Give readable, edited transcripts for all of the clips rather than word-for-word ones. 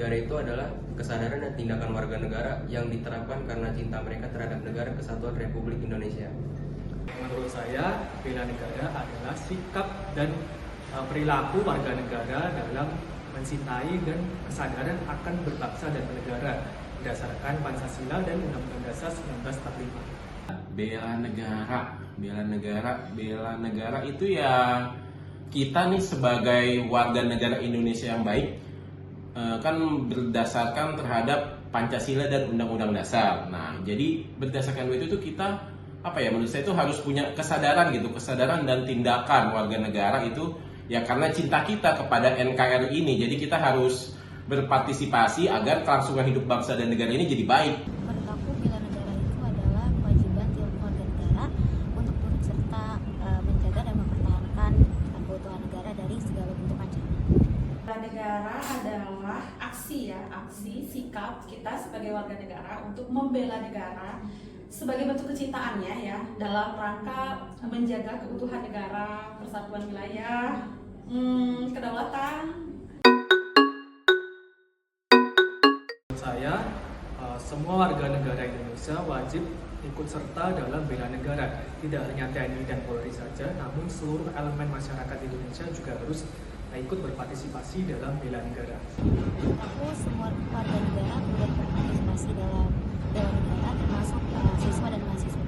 negara itu adalah kesadaran dan tindakan warga negara yang diterapkan karena cinta mereka terhadap negara kesatuan Republik Indonesia. Menurut saya, bela negara adalah sikap dan perilaku warga negara dalam mencintai dan kesadaran akan berbangsa dan bernegara berdasarkan Pancasila dan Undang-Undang Dasar 1945. Bela negara itu ya kita nih sebagai warga negara Indonesia yang baik kan berdasarkan terhadap Pancasila dan Undang-Undang Dasar. Nah, jadi berdasarkan itu tuh kita menurut saya itu harus punya kesadaran dan tindakan warga negara itu ya karena cinta kita kepada NKRI ini. Jadi kita harus berpartisipasi agar kelangsungan hidup bangsa dan negara ini jadi baik. Menurut aku, bela negara itu adalah kewajiban tiap warga negara untuk turut serta menjaga dan mempertahankan keutuhan negara dari segala bentuk ancaman. Bela negara adalah aksi sikap kita sebagai warga negara untuk membela negara sebagai bentuk kecintaannya ya dalam rangka menjaga keutuhan negara, persatuan wilayah, kedaulatan. Saya, semua warga negara Indonesia wajib ikut serta dalam bela negara. Tidak hanya TNI dan Polri saja, namun seluruh elemen masyarakat Indonesia juga harus ikut berpartisipasi dalam bela negara. Aku semua warga negara turut berpartisipasi dalam bela negara, termasuk siswa dan mahasiswa.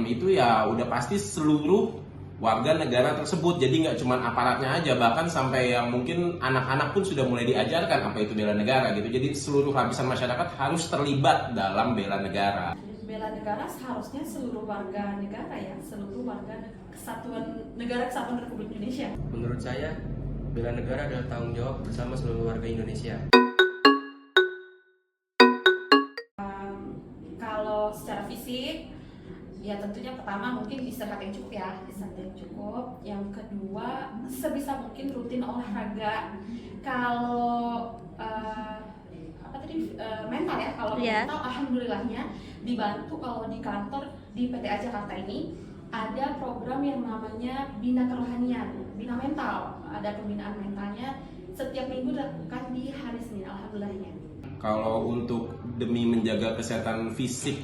Itu ya udah pasti seluruh warga negara tersebut. Jadi nggak cuma aparatnya aja, bahkan sampai yang mungkin anak-anak pun sudah mulai diajarkan apa itu bela negara gitu. Jadi seluruh lapisan masyarakat harus terlibat dalam bela negara. Bela negara seharusnya seluruh warga negara ya, seluruh warga negara kesatuan Republik Indonesia. Menurut saya, bela negara adalah tanggung jawab bersama seluruh warga Indonesia. Kalau secara fisik, ya tentunya pertama mungkin istirahat yang cukup ya, Yang kedua, sebisa mungkin rutin olahraga. Kalau mental ya, kalau mental alhamdulillahnya dibantu kalau di kantor di PTA Jakarta ini ada program yang namanya Bina Kerohanian, Bina Mental. Ada pembinaan mentalnya setiap minggu dilakukan di hari Senin, alhamdulillahnya. Kalau untuk demi menjaga kesehatan fisik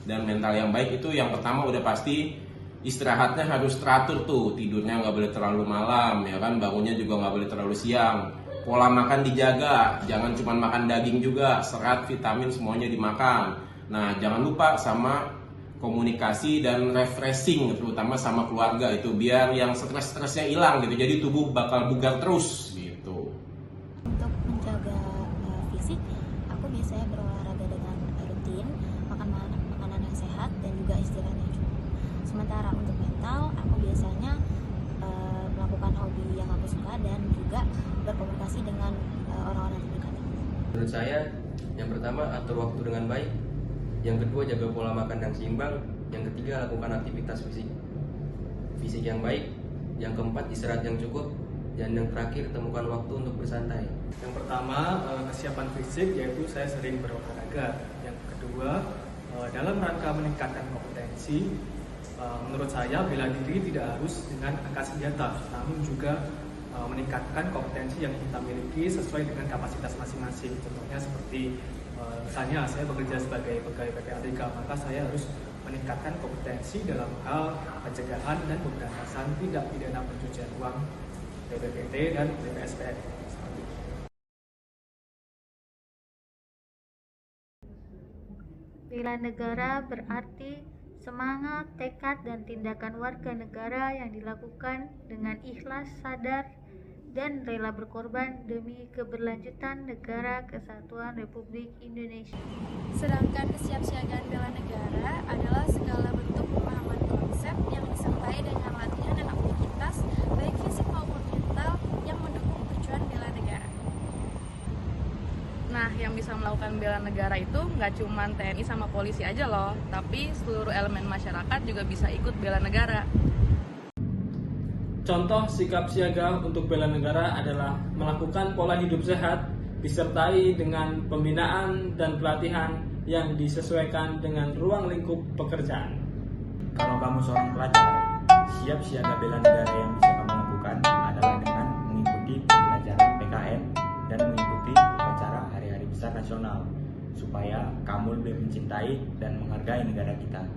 dan mental yang baik itu yang pertama udah pasti istirahatnya harus teratur tuh, tidurnya nggak boleh terlalu malam ya kan, bangunnya juga nggak boleh terlalu siang, pola makan dijaga, jangan cuma makan daging juga, serat, vitamin semuanya dimakan. Nah jangan lupa sama komunikasi dan refreshing terutama sama keluarga itu biar yang stres-stresnya hilang gitu, jadi tubuh bakal bugar terus gitu. Untuk menjaga fisik, aku biasanya berolahraga dengan rutin, makan makanan yang sehat dan juga istirahat yang cukup. Sementara untuk mental, aku biasanya melakukan hobi yang aku suka dan juga berkomunikasi dengan orang-orang terdekat. Menurut saya, yang pertama atur waktu dengan baik, yang kedua jaga pola makan yang seimbang, yang ketiga lakukan aktivitas fisik yang baik, yang keempat istirahat yang cukup, dan yang terakhir temukan waktu untuk bersantai. Yang pertama, kesiapan fisik, yaitu saya sering berolahraga. Yang kedua, dalam rangka meningkatkan kompetensi, menurut saya bela diri tidak harus dengan angkat senjata, namun juga meningkatkan kompetensi yang kita miliki sesuai dengan kapasitas masing-masing. Contohnya seperti misalnya saya bekerja sebagai pegawai PPATK, maka saya harus meningkatkan kompetensi dalam hal pencegahan dan pemberantasan tindak pidana pencucian uang, BPPT dan BPSPN. Bela negara berarti semangat, tekad, dan tindakan warga negara yang dilakukan dengan ikhlas, sadar, dan rela berkorban demi keberlanjutan negara kesatuan Republik Indonesia. Sedangkan kesiapsiagaan bela negara adalah segala bentuk pemahaman konsep yang disertai dengan latihan dan aktivitas baik fisik maupun mental yang mendukung tujuan bela negara. Nah, yang bisa melakukan bela negara itu nggak cuma TNI sama polisi aja loh, tapi seluruh elemen masyarakat juga bisa ikut bela negara. Contoh sikap siaga untuk bela negara adalah melakukan pola hidup sehat disertai dengan pembinaan dan pelatihan yang disesuaikan dengan ruang lingkup pekerjaan. Kalau kamu seorang pelajar, siap siaga bela negara yang bisa kamu lakukan adalah dengan mengikuti pembelajaran PKN dan mengikuti nasional supaya kamu lebih mencintai dan menghargai negara kita.